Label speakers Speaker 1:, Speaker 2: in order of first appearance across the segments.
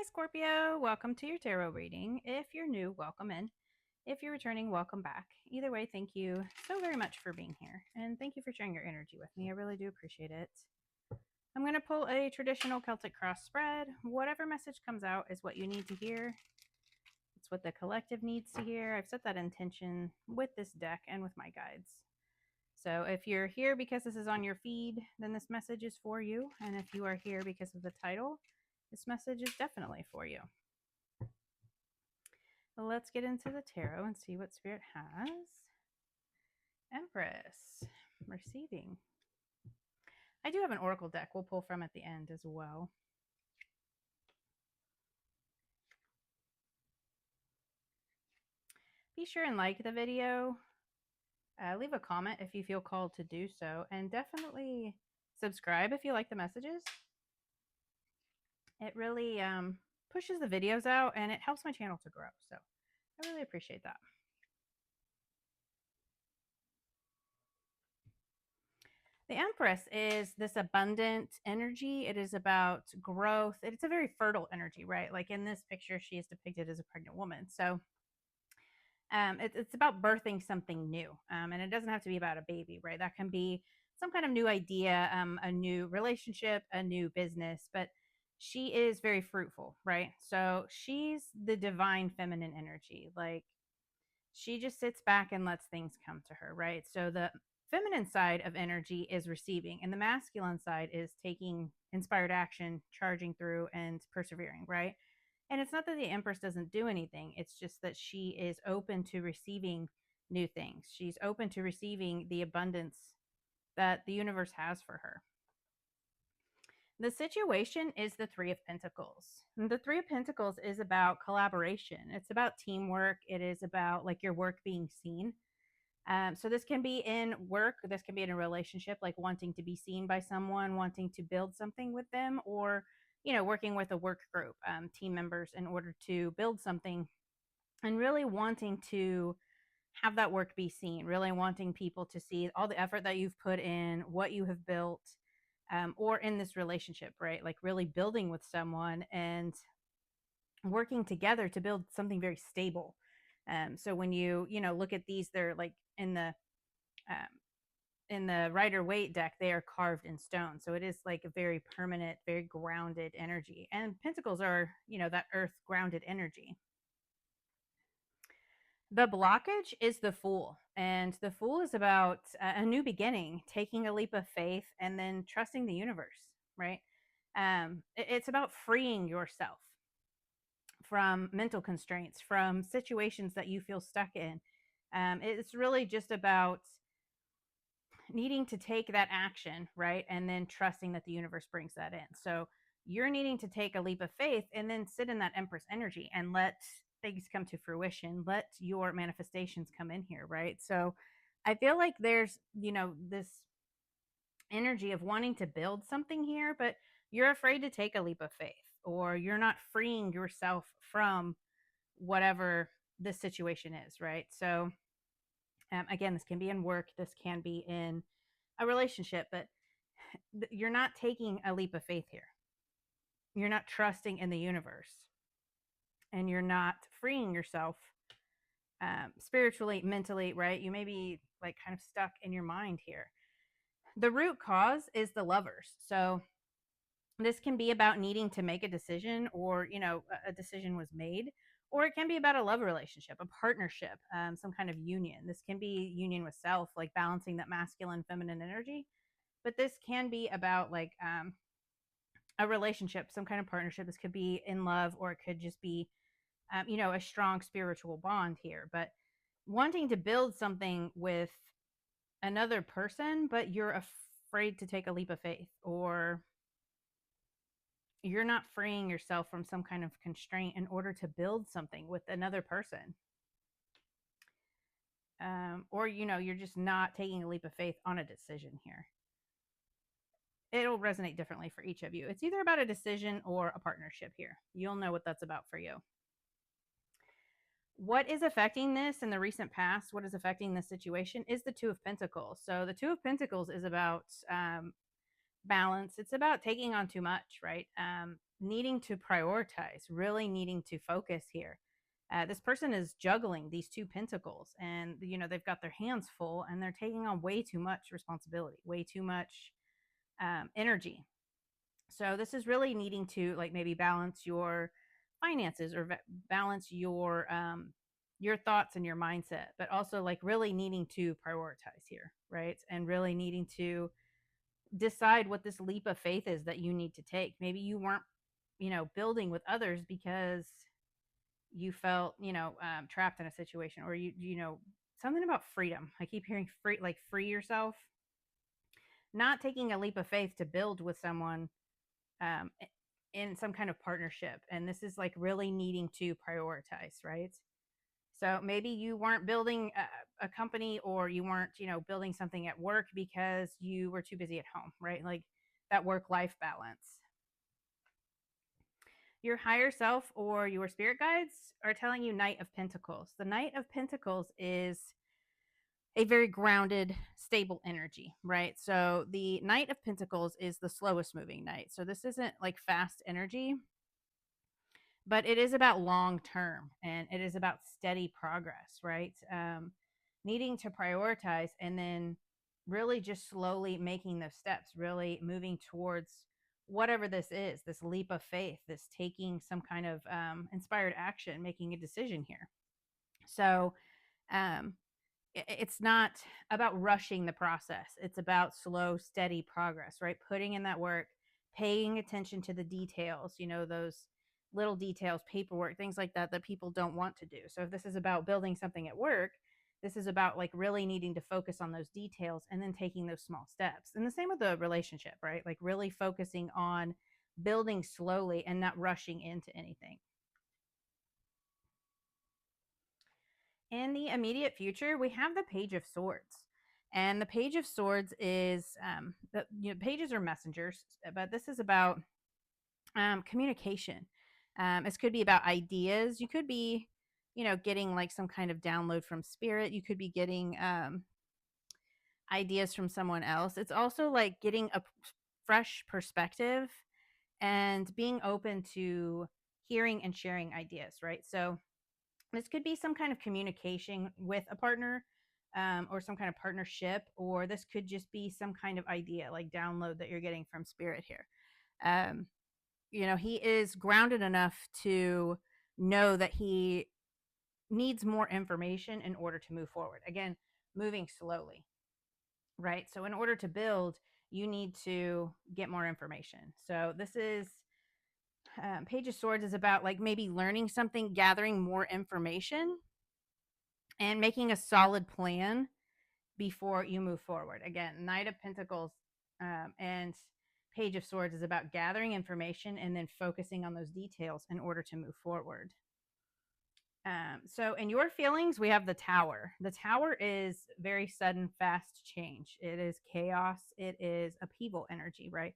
Speaker 1: Hi, Scorpio. Welcome to your tarot reading. If you're new, welcome in. If you're returning, welcome back. Either way, thank you so very much for being here. And thank you for sharing your energy with me. I really do appreciate it. I'm going to pull a traditional Celtic cross spread. Whatever message comes out is what you need to hear. It's what the collective needs to hear. I've set that intention with this deck and with my guides. So if you're here because this is on your feed, then this message is for you. And if you are here because of the title, this message is definitely for you. Let's get into the tarot and see what Spirit has. Empress, receiving. I do have an oracle deck we'll pull from at the end as well. Be sure and like the video. Leave a comment if you feel called to do so. And definitely subscribe if you like the messages. It really pushes the videos out and it helps my channel to grow. So I really appreciate that. The Empress is this abundant energy. It is about growth. It's a very fertile energy, right? Like in this picture, she is depicted as a pregnant woman. So it's about birthing something new. And it doesn't have to be about a baby, right? That can be some kind of new idea, a new relationship, a new business. But she is very fruitful, right? So she's the divine feminine energy. Like she just sits back and lets things come to her, right? So the feminine side of energy is receiving, and the masculine side is taking inspired action, charging through, and persevering, right? And it's not that the Empress doesn't do anything, it's just that she is open to receiving new things. She's open to receiving the abundance that the universe has for her. The situation is the Three of Pentacles. And the Three of Pentacles is about collaboration. It's about teamwork. It is about like your work being seen. So this can be in work. This can be in a relationship, like wanting to be seen by someone, wanting to build something with them, or, you know, working with a work group, team members in order to build something and really wanting to have that work be seen, really wanting people to see all the effort that you've put in, what you have built, or in this relationship, right? Like really building with someone and working together to build something very stable. So when you look at these, they're like in the Rider-Waite deck, they are carved in stone. So it is like a very permanent, very grounded energy. And pentacles are, that earth grounded energy. The blockage is the Fool. And the Fool is about a new beginning, taking a leap of faith, and then trusting the universe, right? It's about freeing yourself from mental constraints, from situations that you feel stuck in. It's really just about needing to take that action, right? And then trusting that the universe brings that in. So you're needing to take a leap of faith and then sit in that Empress energy and let things come to fruition. Let your manifestations come in here, right? So I feel like there's, this energy of wanting to build something here, but you're afraid to take a leap of faith, or you're not freeing yourself from whatever the situation is, right? So again, this can be in work, this can be in a relationship, but you're not taking a leap of faith here. You're not trusting in the universe, and you're not freeing yourself spiritually, mentally, right? You may be like kind of stuck in your mind here. The root cause is the Lovers. So this can be about needing to make a decision, or, a decision was made, or it can be about a love relationship, a partnership, some kind of union. This can be union with self, like balancing that masculine, feminine energy. But this can be about like a relationship, some kind of partnership. This could be in love, or it could just be, a strong spiritual bond here. But wanting to build something with another person, but you're afraid to take a leap of faith, or you're not freeing yourself from some kind of constraint in order to build something with another person. Or, you're just not taking a leap of faith on a decision here. It'll resonate differently for each of you. It's either about a decision or a partnership here. You'll know what that's about for you. What is affecting this in the recent past, what is affecting this situation, is the Two of Pentacles. So the Two of Pentacles is about balance. It's about taking on too much, right? Needing to prioritize, really needing to focus here. This person is juggling these two pentacles, and they've got their hands full, and they're taking on way too much responsibility, way too much energy. So this is really needing to like maybe balance your finances, or balance your thoughts and your mindset, but also like really needing to prioritize here, right? And really needing to decide what this leap of faith is that you need to take. Maybe you weren't, building with others because you felt, trapped in a situation, or something about freedom. I keep hearing free, like free yourself, not taking a leap of faith to build with someone um, in some kind of partnership. And this is like really needing to prioritize, right? So maybe you weren't building a company, or you weren't, building something at work because you were too busy at home, right? Like that work life balance. Your higher self or your spirit guides are telling you Knight of Pentacles. The Knight of Pentacles is a very grounded, stable energy, right? So the Knight of Pentacles is the slowest moving knight. So this isn't like fast energy, but it is about long term, and it is about steady progress, right? Needing to prioritize, and then really just slowly making those steps, really moving towards whatever this is, this leap of faith, this taking some kind of inspired action, making a decision here. So um, it's not about rushing the process. It's about slow, steady progress, right? Putting in that work, paying attention to the details, those little details, paperwork, things like that, that people don't want to do. So if this is about building something at work, this is about like really needing to focus on those details and then taking those small steps. And the same with the relationship, right? Like really focusing on building slowly and not rushing into anything. In the immediate future, we have the Page of Swords. And the Page of Swords is, pages are messengers, but this is about communication. This could be about ideas. You could be, getting like some kind of download from spirit. You could be getting ideas from someone else. It's also like getting a fresh perspective and being open to hearing and sharing ideas, right? So this could be some kind of communication with a partner, or some kind of partnership, or this could just be some kind of idea, like download that you're getting from spirit here. Um, he is grounded enough to know that he needs more information in order to move forward. Again, moving slowly, right? So in order to build, you need to get more information. So this is Page of Swords is about like maybe learning something, gathering more information, and making a solid plan before you move forward. Again, Knight of Pentacles and Page of Swords is about gathering information and then focusing on those details in order to move forward. So in your feelings, we have the Tower. The Tower is very sudden, fast change. It is chaos. It is upheaval energy, right?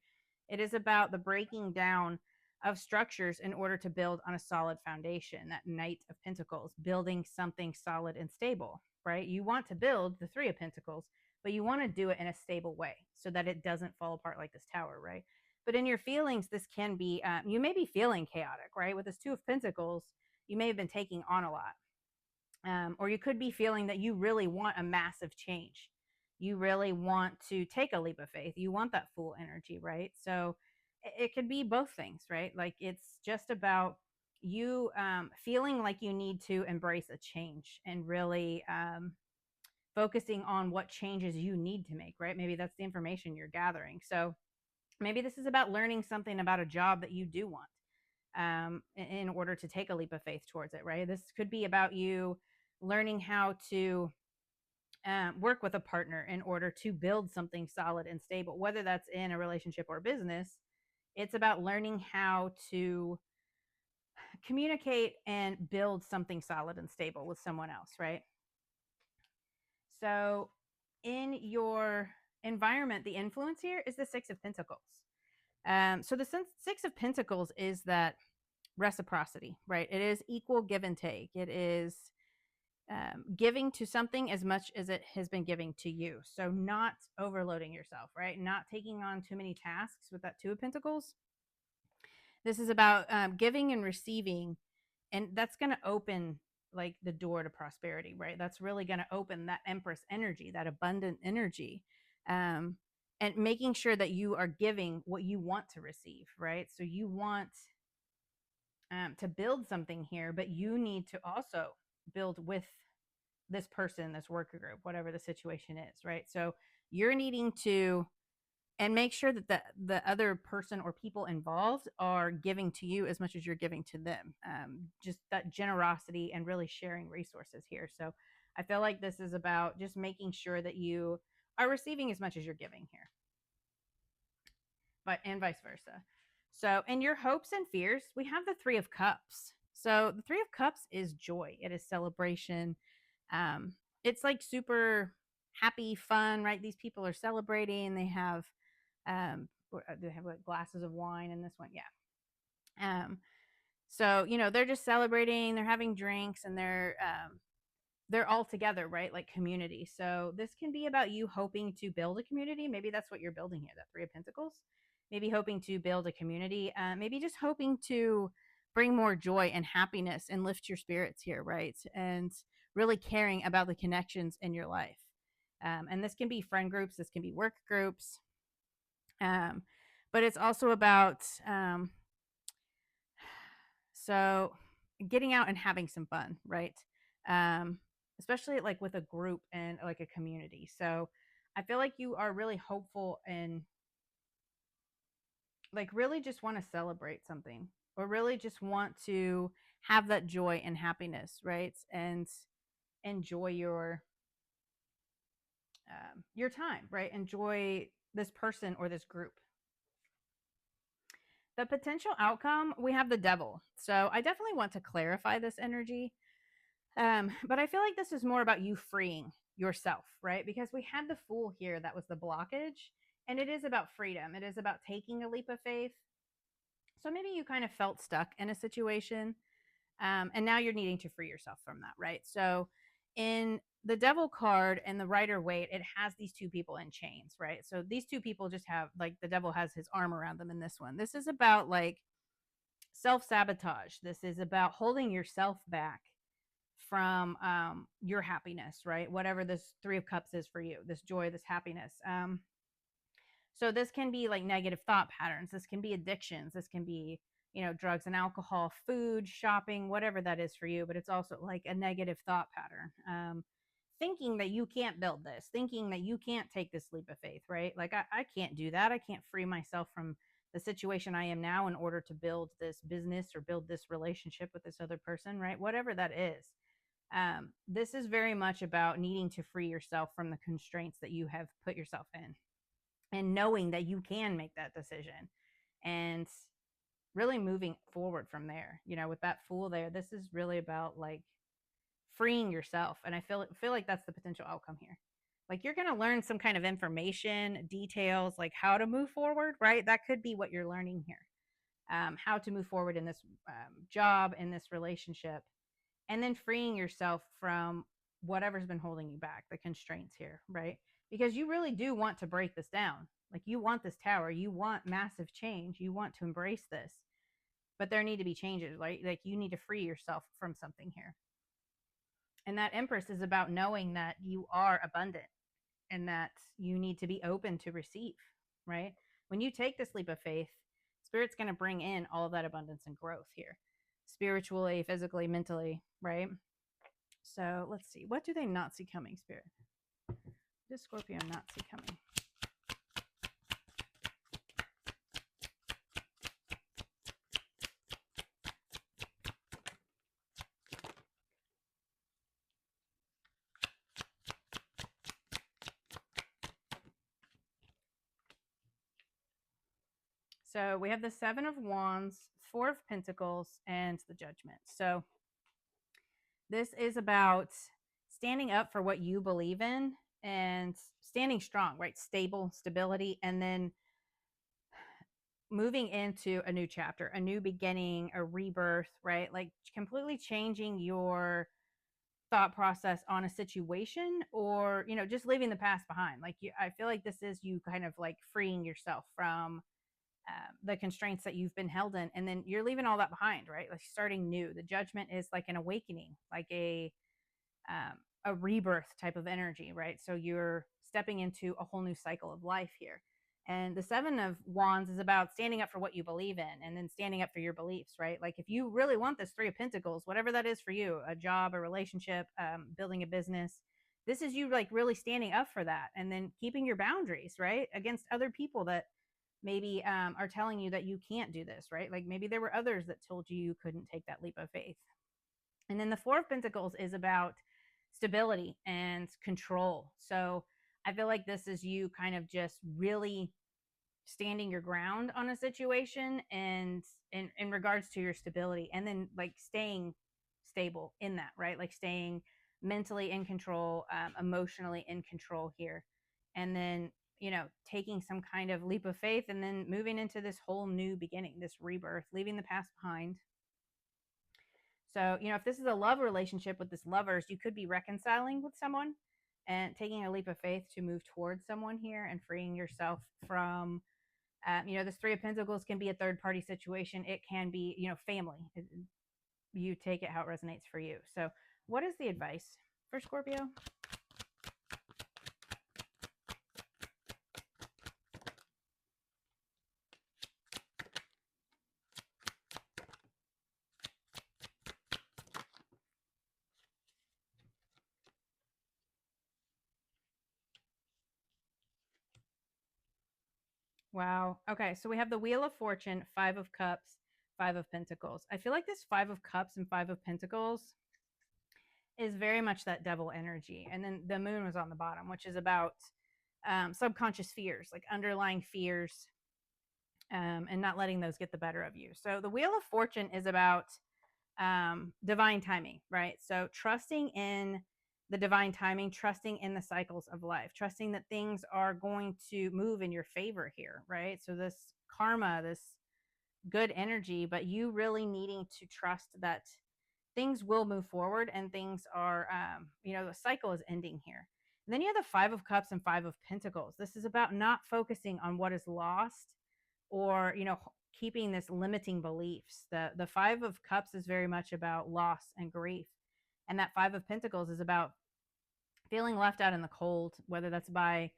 Speaker 1: It is about the breaking down of structures in order to build on a solid foundation. That Knight of Pentacles, building something solid and stable, right? You want to build the Three of Pentacles, but you want to do it in a stable way so that it doesn't fall apart like this tower, right? But in your feelings, this can be, you may be feeling chaotic, right? With this Two of Pentacles, you may have been taking on a lot. Or you could be feeling that you really want a massive change. You really want to take a leap of faith. You want that full energy, right? So it could be both things, right? Like it's just about you feeling like you need to embrace a change and really focusing on what changes you need to make, right? Maybe that's the information you're gathering. So maybe this is about learning something about a job that you do want, in order to take a leap of faith towards it, right? This could be about you learning how to work with a partner in order to build something solid and stable, whether that's in a relationship or business. It's about learning how to communicate and build something solid and stable with someone else, right? So in your environment, the influence here is the Six of Pentacles. So the Six of Pentacles is that reciprocity, right? It is equal give and take. It is giving to something as much as it has been giving to you. So not overloading yourself, right? Not taking on too many tasks with that Two of Pentacles. This is about giving and receiving, and that's going to open like the door to prosperity, right? That's really going to open that Empress energy, that abundant energy, um, and making sure that you are giving what you want to receive, right? So you want to build something here, but you need to also build with this person, this worker group, whatever the situation is, right? So you're needing to and make sure that the other person or people involved are giving to you as much as you're giving to them. Just that generosity and really sharing resources here. So I feel like this is about just making sure that you are receiving as much as you're giving here, but and vice versa. So in your hopes and fears, we have the Three of Cups. So the Three of Cups is joy. It is celebration. Um, it's like super happy, fun, right? These people are celebrating. They have like glasses of wine in this one. Yeah. So they're just celebrating, they're having drinks, and they're all together, right? Like community. So this can be about you hoping to build a community. Maybe that's what you're building here, that Three of Pentacles. Maybe hoping to build a community. Maybe just hoping to bring more joy and happiness and lift your spirits here, right? And really caring about the connections in your life. And this can be friend groups, this can be work groups. But it's also about so getting out and having some fun, right? Um, Especially like with a group and like a community. So I feel like you are really hopeful and like really just want to celebrate something or really just want to have that joy and happiness, right? And enjoy your time, right? Enjoy this person or this group. The potential outcome, we have the Devil. So I definitely want to clarify this energy. But I feel like this is more about you freeing yourself, right? Because we had the Fool here, that was the blockage. And it is about freedom. It is about taking a leap of faith. So maybe you kind of felt stuck in a situation. And now you're needing to free yourself from that, right? So in the Devil card and the Rider Waite, it has these two people in chains, right? So these two people just have like the Devil has his arm around them in this one. This is about like self-sabotage. This is about holding yourself back from your happiness, right? Whatever this Three of Cups is for you, this joy, this happiness. So this can be like negative thought patterns. This can be addictions. This can be, drugs and alcohol, food, shopping, whatever that is for you. But it's also like a negative thought pattern. Thinking that you can't build this, thinking that you can't take this leap of faith, right? Like I can't do that. I can't free myself from the situation I am now in order to build this business or build this relationship with this other person, right? Whatever that is. This is very much about needing to free yourself from the constraints that you have put yourself in and knowing that you can make that decision and really moving forward from there. With that Fool there, this is really about like freeing yourself. And I feel like that's the potential outcome here. Like you're going to learn some kind of information, details, like how to move forward, right? That could be what you're learning here. How to move forward in this job, in this relationship, and then freeing yourself from whatever's been holding you back, the constraints here, right? Because you really do want to break this down. Like you want this tower, you want massive change, you want to embrace this, but there need to be changes, right? Like you need to free yourself from something here. And that Empress is about knowing that you are abundant and that you need to be open to receive, right? When you take this leap of faith, Spirit's going to bring in all of that abundance and growth here, spiritually, physically, mentally, right? So let's see. What do they not see coming, Spirit? What does Scorpio not see coming? So we have the Seven of Wands, Four of Pentacles, and the Judgment. So this is about standing up for what you believe in and standing strong, right? Stability, and then moving into a new chapter, a new beginning, a rebirth, right? Like completely changing your thought process on a situation, or just leaving the past behind. Like, I feel like this is you kind of like freeing yourself from the constraints that you've been held in, and then you're leaving all that behind, right? Like starting new. The judgment is like an awakening, like a rebirth type of energy, right? So you're stepping into a whole new cycle of life here. And the Seven of Wands is about standing up for what you believe in, and then standing up for your beliefs, right? Like if you really want this Three of Pentacles, whatever that is for you, a job, a relationship, building a business, this is you like really standing up for that, and then keeping your boundaries, right? Against other people that maybe are telling you that you can't do this, right? Like maybe there were others that told you you couldn't take that leap of faith. And then the Four of Pentacles is about stability and control. So I feel like this is you kind of just really standing your ground on a situation, and in regards to your stability, and then like staying stable in that, right? Like staying mentally in control, emotionally in control here. And then, taking some kind of leap of faith, and then moving into this whole new beginning, this rebirth, leaving the past behind. So, if this is a love relationship with this lovers, you could be reconciling with someone and taking a leap of faith to move towards someone here and freeing yourself from, this Three of Pentacles can be a third party situation. It can be, family. You take it how it resonates for you. So, what is the advice for Scorpio? Wow. Okay. So we have the Wheel of Fortune, Five of Cups, Five of Pentacles. I feel like this Five of Cups and Five of Pentacles is very much that devil energy. And then the moon was on the bottom, which is about subconscious fears, like underlying fears, and not letting those get the better of you. So the Wheel of Fortune is about divine timing, right? So trusting in the divine timing, trusting in the cycles of life, trusting that things are going to move in your favor here, right? So this karma, this good energy, but you really needing to trust that things will move forward, and things are, the cycle is ending here. And then you have the Five of Cups and Five of Pentacles. This is about not focusing on what is lost, or, keeping this limiting beliefs. The Five of Cups is very much about loss and grief. And that Five of Pentacles is about feeling left out in the cold, whether that's by,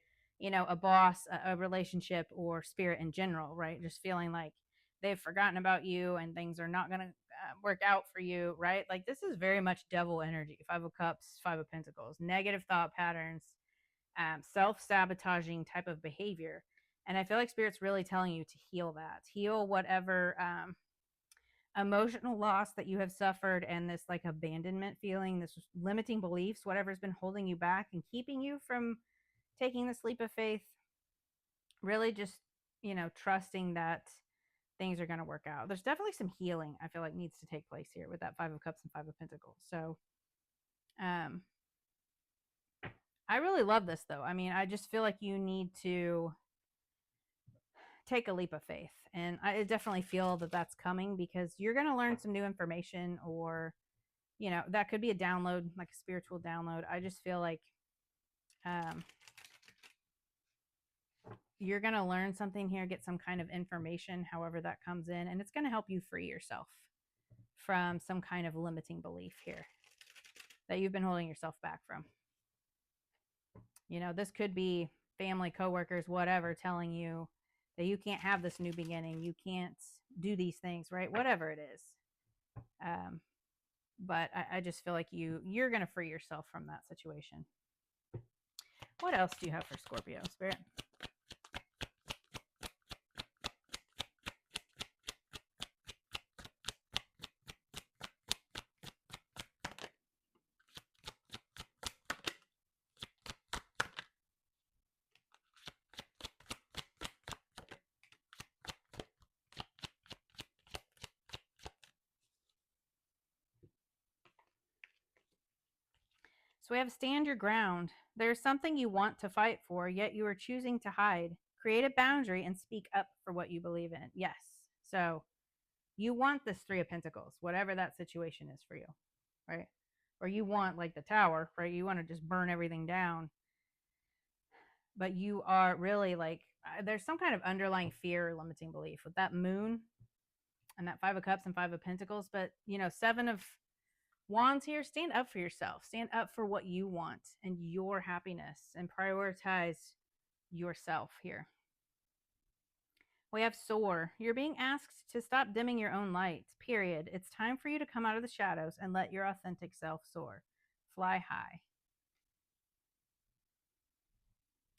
Speaker 1: a boss, a relationship, or spirit in general, right? Just feeling like they've forgotten about you and things are not going to work out for you, right? Like this is very much devil energy. Five of Cups, Five of Pentacles, negative thought patterns, self-sabotaging type of behavior. And I feel like Spirit's really telling you to heal that, heal whatever emotional loss that you have suffered, and this like abandonment feeling, this limiting beliefs, whatever's been holding you back and keeping you from taking this leap of faith. Really just, trusting that things are going to work out. There's definitely some healing I feel like needs to take place here with that Five of Cups and Five of Pentacles. So, I really love this though. I mean, I just feel like you need to take a leap of faith, and I definitely feel that that's coming, because you're going to learn some new information, or that could be a download, like a spiritual download. I just feel like you're going to learn something here, get some kind of information, however that comes in, and it's going to help you free yourself from some kind of limiting belief here that you've been holding yourself back from. This could be family, coworkers, whatever, telling you that you can't have this new beginning, you can't do these things, right? Whatever it is. But I just feel like you're going to free yourself from that situation. What else do you have for Scorpio, Spirit? So we have stand your ground. There's something you want to fight for, yet you are choosing to hide. Create a boundary and speak up for what you believe in. Yes. So you want this Three of Pentacles, whatever that situation is for you, right? or you want like the tower, right? You want to just burn everything down, but you are really like there's some kind of underlying fear or limiting belief with that moon and that 5 of cups and 5 of pentacles. But you know, 7 of wands here. Stand up for yourself, stand up for what you want and your happiness, and prioritize yourself here. We have soar. You're being asked to stop dimming your own lights, period. It's time for you to come out of the shadows and let your authentic self soar. Fly high.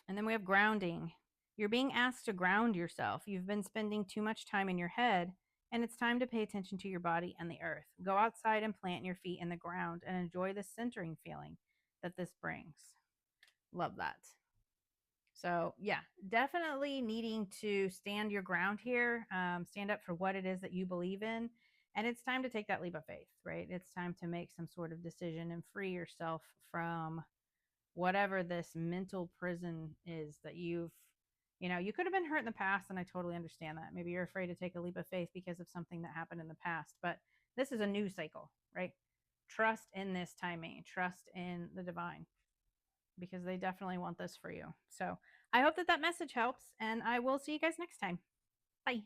Speaker 1: And then we have grounding. You're being asked to ground yourself. You've been spending too much time in your head, and it's time to pay attention to your body and the earth. Go outside and plant your feet in the ground and enjoy the centering feeling that this brings. Love that. So, yeah, definitely needing to stand your ground here, stand up for what it is that you believe in. And it's time to take that leap of faith, right? It's time to make some sort of decision and free yourself from whatever this mental prison is that you could have been hurt in the past. And I totally understand that. Maybe you're afraid to take a leap of faith because of something that happened in the past, but this is a new cycle, right? Trust in this timing, trust in the divine, because they definitely want this for you. So I hope that message helps, and I will see you guys next time. Bye.